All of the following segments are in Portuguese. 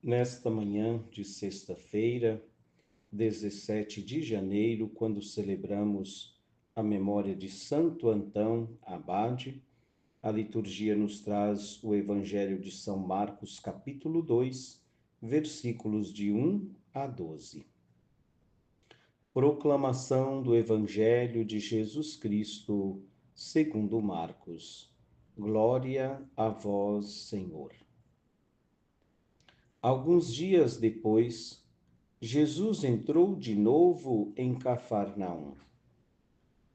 Nesta manhã de sexta-feira, 17 de janeiro, quando celebramos a memória de Santo Antão Abade, a liturgia nos traz o Evangelho de São Marcos, capítulo 2, versículos de 1 a 12. Proclamação do Evangelho de Jesus Cristo, segundo Marcos. Glória a vós, Senhor. Alguns dias depois, Jesus entrou de novo em Cafarnaum.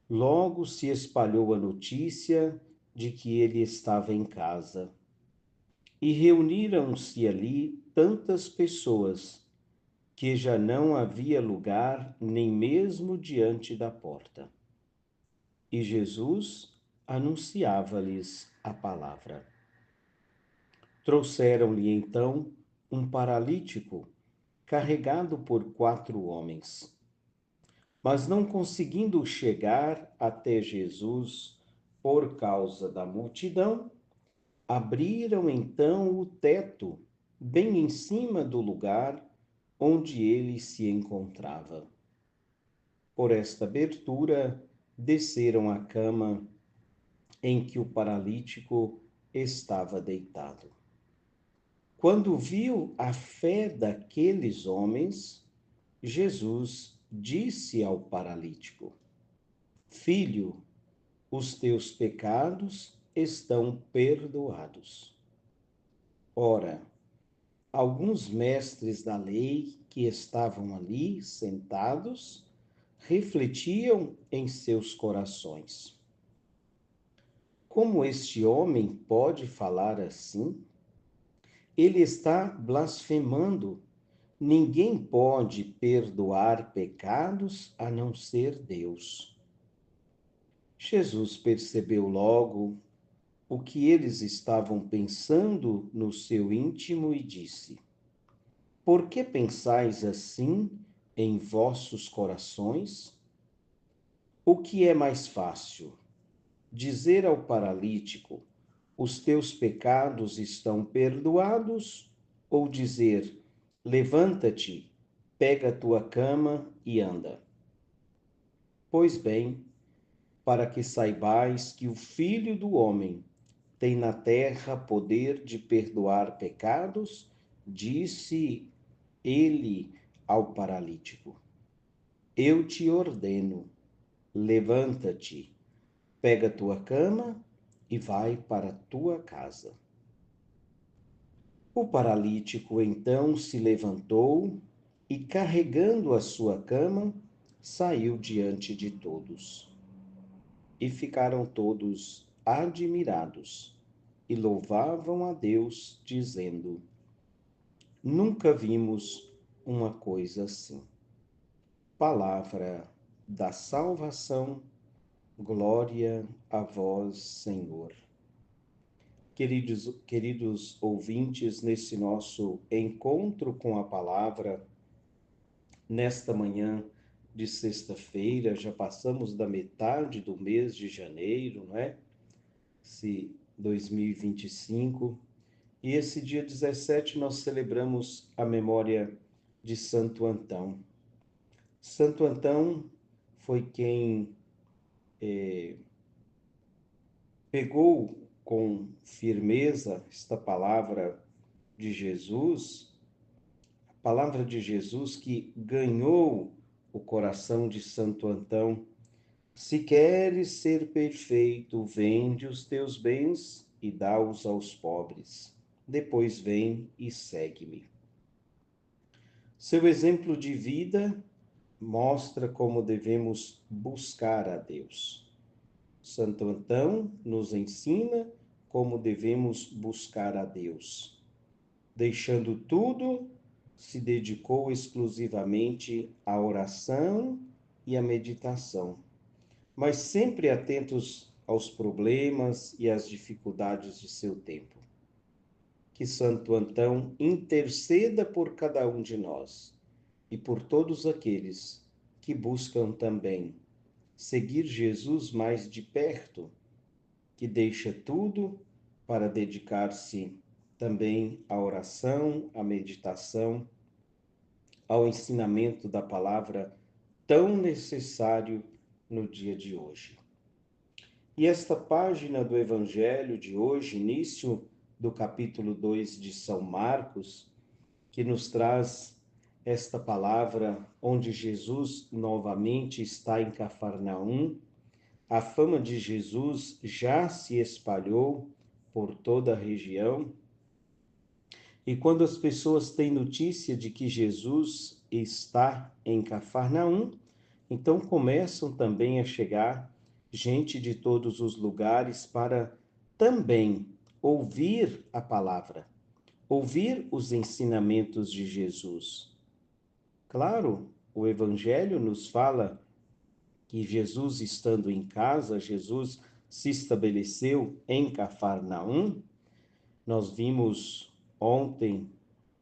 Logo se espalhou a notícia de que ele estava em casa. E reuniram-se ali tantas pessoas que já não havia lugar nem mesmo diante da porta. E Jesus anunciava-lhes a palavra. Trouxeram-lhe então um paralítico carregado por 4 homens. Mas não conseguindo chegar até Jesus por causa da multidão, abriram então o teto bem em cima do lugar onde ele se encontrava. Por esta abertura, desceram a cama em que o paralítico estava deitado. Quando viu a fé daqueles homens, Jesus disse ao paralítico: Filho, os teus pecados estão perdoados. Ora, alguns mestres da lei que estavam ali sentados refletiam em seus corações: como este homem pode falar assim? Ele está blasfemando. Ninguém pode perdoar pecados a não ser Deus. Jesus percebeu logo o que eles estavam pensando no seu íntimo e disse: Por que pensais assim em vossos corações? O que é mais fácil? Dizer ao paralítico: os teus pecados estão perdoados, ou dizer: levanta-te, pega a tua cama e anda? Pois bem, para que saibais que o Filho do Homem tem na terra poder de perdoar pecados, disse ele ao paralítico: Eu te ordeno, levanta-te, pega a tua cama e vai para a tua casa. O paralítico então se levantou e, carregando a sua cama, saiu diante de todos. E ficaram todos admirados e louvavam a Deus, dizendo: Nunca vimos uma coisa assim. Palavra da salvação, glória a vós, Senhor. Queridos ouvintes, nesse nosso encontro com a palavra, nesta manhã de sexta-feira, já passamos da metade do mês de janeiro, não é? Se 2025, e esse dia 17 nós celebramos a memória de Santo Antão. Santo Antão foi quem pegou com firmeza esta palavra de Jesus, a palavra de Jesus que ganhou o coração de Santo Antão. Se queres ser perfeito, vende os teus bens e dá-os aos pobres. Depois vem e segue-me. Seu exemplo de vida mostra como devemos buscar a Deus. Santo Antão nos ensina como devemos buscar a Deus. Deixando tudo, se dedicou exclusivamente à oração e à meditação, mas sempre atentos aos problemas e às dificuldades de seu tempo. Que Santo Antão interceda por cada um de nós e por todos aqueles que buscam também seguir Jesus mais de perto, que deixa tudo para dedicar-se também à oração, à meditação, ao ensinamento da palavra tão necessário no dia de hoje. E esta página do Evangelho de hoje, início do capítulo 2 de São Marcos, que nos traz esta palavra onde Jesus novamente está em Cafarnaum. A fama de Jesus já se espalhou por toda a região. E quando as pessoas têm notícia de que Jesus está em Cafarnaum, então começam também a chegar gente de todos os lugares para também ouvir a palavra, ouvir os ensinamentos de Jesus. Claro, o Evangelho nos fala que Jesus, estando em casa, Jesus se estabeleceu em Cafarnaum. Nós vimos ontem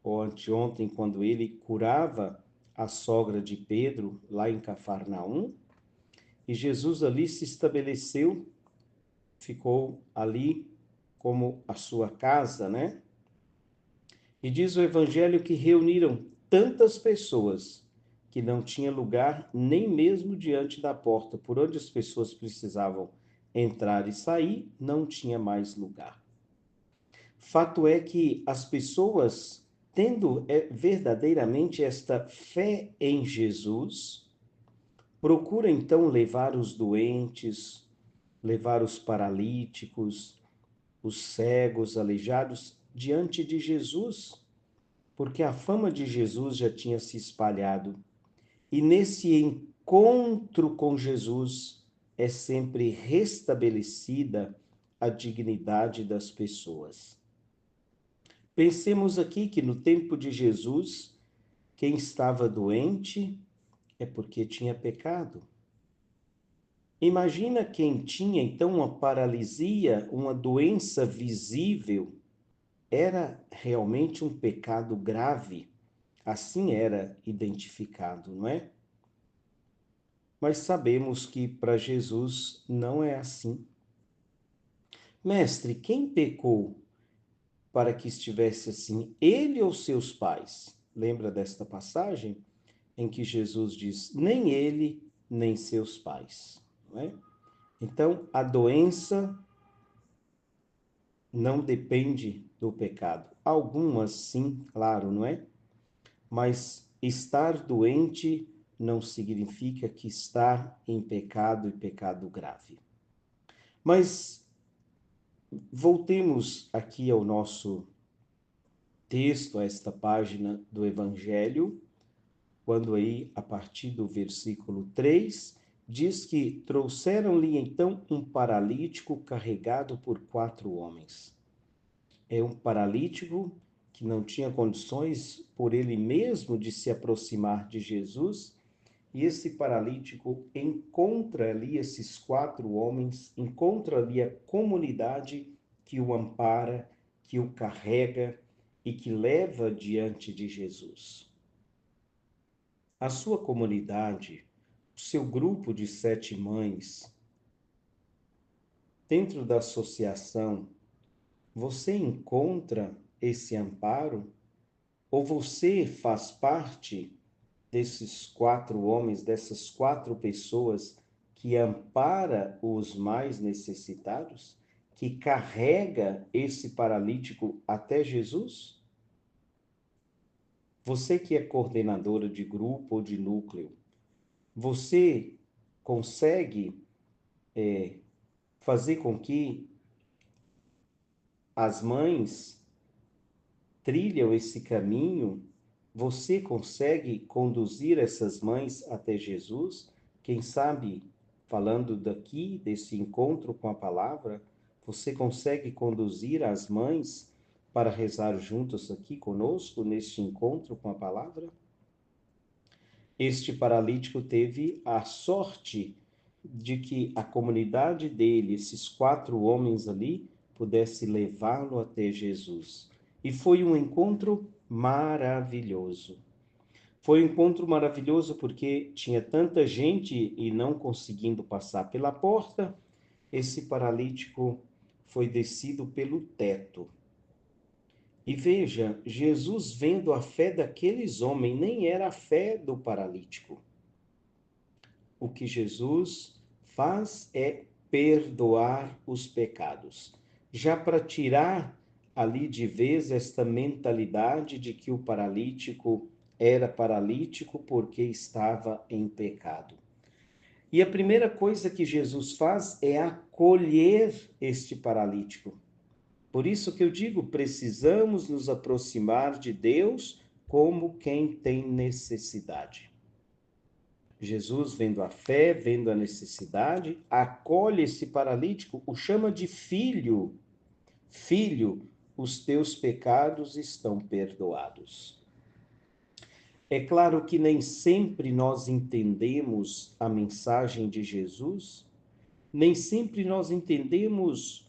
ou anteontem, quando ele curava a sogra de Pedro lá em Cafarnaum, e Jesus ali se estabeleceu, ficou ali como a sua casa, né? E diz o Evangelho que reuniram tantas pessoas que não tinha lugar nem mesmo diante da porta, por onde as pessoas precisavam entrar e sair, não tinha mais lugar. Fato é que as pessoas, tendo verdadeiramente esta fé em Jesus, procuram então levar os doentes, levar os paralíticos, os cegos, aleijados diante de Jesus, porque a fama de Jesus já tinha se espalhado. E nesse encontro com Jesus é sempre restabelecida a dignidade das pessoas. Pensemos aqui que no tempo de Jesus, quem estava doente é porque tinha pecado. Imagina quem tinha então uma paralisia, uma doença visível, era realmente um pecado grave. Assim era identificado, não é? Mas sabemos que para Jesus não é assim. Mestre, quem pecou para que estivesse assim? Ele ou seus pais? Lembra desta passagem em que Jesus diz: nem ele, nem seus pais. Não é? Então, a doença não depende do pecado. Algumas sim, claro, não é? Mas estar doente não significa que está em pecado e pecado grave. Mas voltemos aqui ao nosso texto, a esta página do Evangelho, quando aí, a partir do versículo 3, diz que trouxeram-lhe então um paralítico carregado por 4 homens. É um paralítico que não tinha condições por ele mesmo de se aproximar de Jesus, e esse paralítico encontra ali esses 4 homens, encontra ali a comunidade que o ampara, que o carrega e que leva diante de Jesus. A sua comunidade, o seu grupo de 7 mães, dentro da associação, você encontra esse amparo? Ou você faz parte desses 4 homens, dessas 4 pessoas que ampara os mais necessitados, que carrega esse paralítico até Jesus? Você que é coordenadora de grupo ou de núcleo, você consegue fazer com que as mães trilham esse caminho? Você consegue conduzir essas mães até Jesus? Quem sabe, falando daqui, desse encontro com a palavra, você consegue conduzir as mães para rezar juntos aqui conosco, neste encontro com a palavra? Este paralítico teve a sorte de que a comunidade dele, esses 4 homens ali, pudesse levá-lo até Jesus. E foi um encontro maravilhoso. Foi um encontro maravilhoso porque tinha tanta gente e não conseguindo passar pela porta, esse paralítico foi descido pelo teto. E veja, Jesus vendo a fé daqueles homens, nem era a fé do paralítico. O que Jesus faz é perdoar os pecados. Já para tirar ali de vez esta mentalidade de que o paralítico era paralítico porque estava em pecado. E a primeira coisa que Jesus faz é acolher este paralítico. Por isso que eu digo, precisamos nos aproximar de Deus como quem tem necessidade. Jesus, vendo a fé, vendo a necessidade, acolhe esse paralítico, o chama de filho. Filho, os teus pecados estão perdoados. É claro que nem sempre nós entendemos a mensagem de Jesus, nem sempre nós entendemos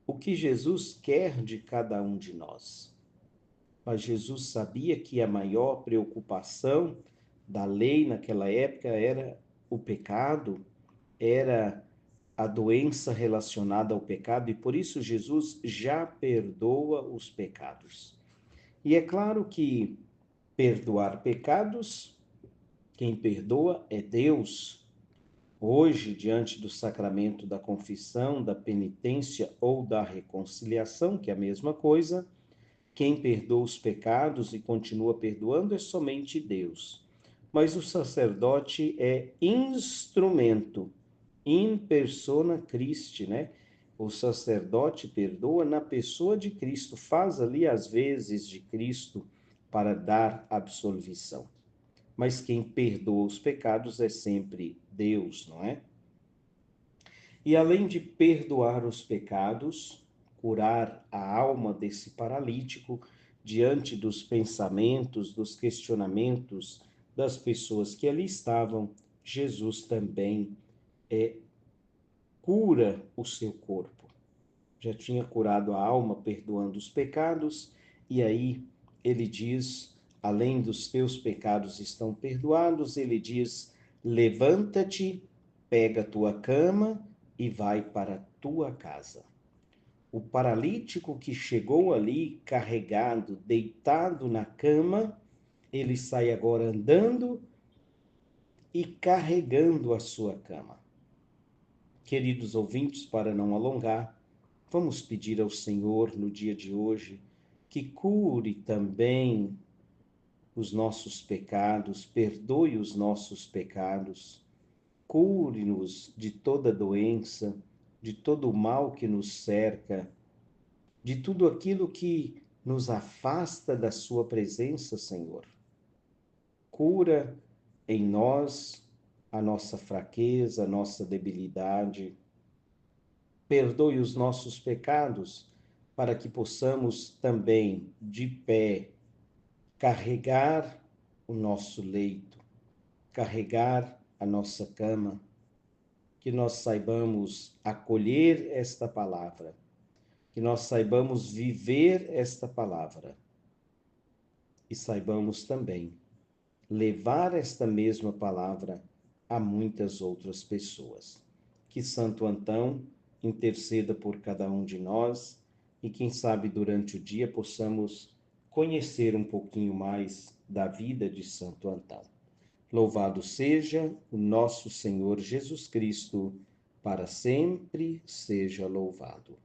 o que Jesus quer de cada um de nós. Mas Jesus sabia que a maior preocupação da lei naquela época era o pecado, era a doença relacionada ao pecado, e por isso Jesus já perdoa os pecados. E é claro que perdoar pecados, quem perdoa é Deus. Hoje, diante do sacramento da confissão, da penitência ou da reconciliação, que é a mesma coisa, quem perdoa os pecados e continua perdoando é somente Deus. Mas o sacerdote é instrumento, in persona Christi, né? O sacerdote perdoa na pessoa de Cristo, faz ali as vezes de Cristo para dar absolvição. Mas quem perdoa os pecados é sempre Deus, não é? E além de perdoar os pecados, curar a alma desse paralítico diante dos pensamentos, dos questionamentos das pessoas que ali estavam, Jesus também cura o seu corpo. Já tinha curado a alma, perdoando os pecados, e aí ele diz: além dos teus pecados estão perdoados, ele diz: levanta-te, pega a tua cama e vai para a tua casa. O paralítico que chegou ali carregado, deitado na cama, ele sai agora andando e carregando a sua cama. Queridos ouvintes, para não alongar, vamos pedir ao Senhor no dia de hoje que cure também os nossos pecados, perdoe os nossos pecados, cure-nos de toda doença, de todo o mal que nos cerca, de tudo aquilo que nos afasta da Sua presença, Senhor. Cura em nós a nossa fraqueza, a nossa debilidade. Perdoe os nossos pecados, para que possamos também, de pé, carregar o nosso leito, carregar a nossa cama, que nós saibamos acolher esta palavra, que nós saibamos viver esta palavra e saibamos também levar esta mesma palavra a muitas outras pessoas. Que Santo Antão interceda por cada um de nós e quem sabe durante o dia possamos conhecer um pouquinho mais da vida de Santo Antão. Louvado seja o nosso Senhor Jesus Cristo, para sempre seja louvado.